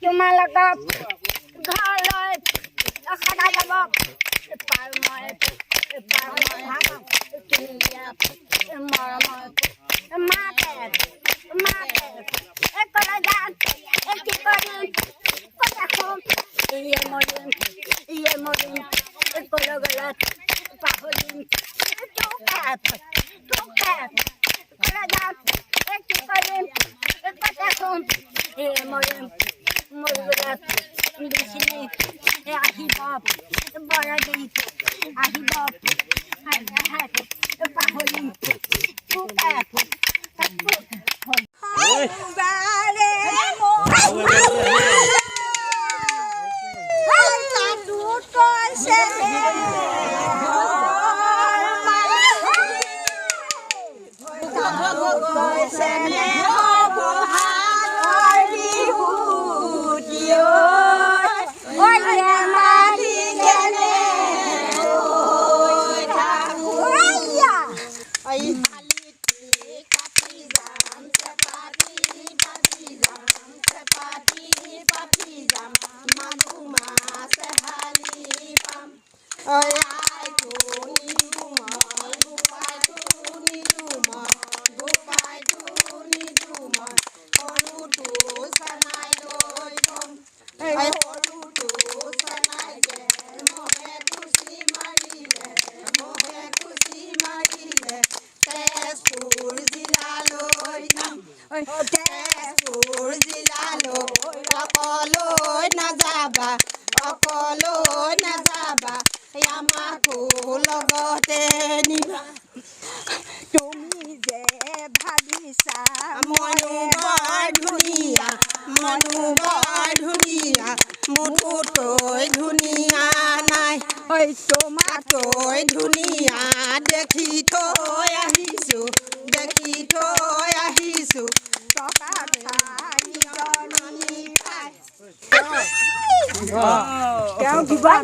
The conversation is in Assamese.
তোমালোকক ঘৰলৈ সদায় যাব পাৰ মই মৰমত মাতে কলৈ যাম কি কৰিম কথা কম ইয়ে মৰিম কলৈ গ'লে পাহৰিম কলৈ যাম কি কৰিম কথা কম ইয়ে মৰিম মৰিবলৈ বেছিনি আহিব বৰদি আহিব পাহৰিম অকলৈ নাযাবা আমাকো লগতে নিবা তুমি যে ভাবিছা মনো বৰ ধুনীয়া মোতকৈ ধুনীয়া নাই তোমাতকৈ ধুনীয়া দেখি থৈ আহিছোঁ টকা খাই নিজৰ মানি খাই তেওঁ কিবা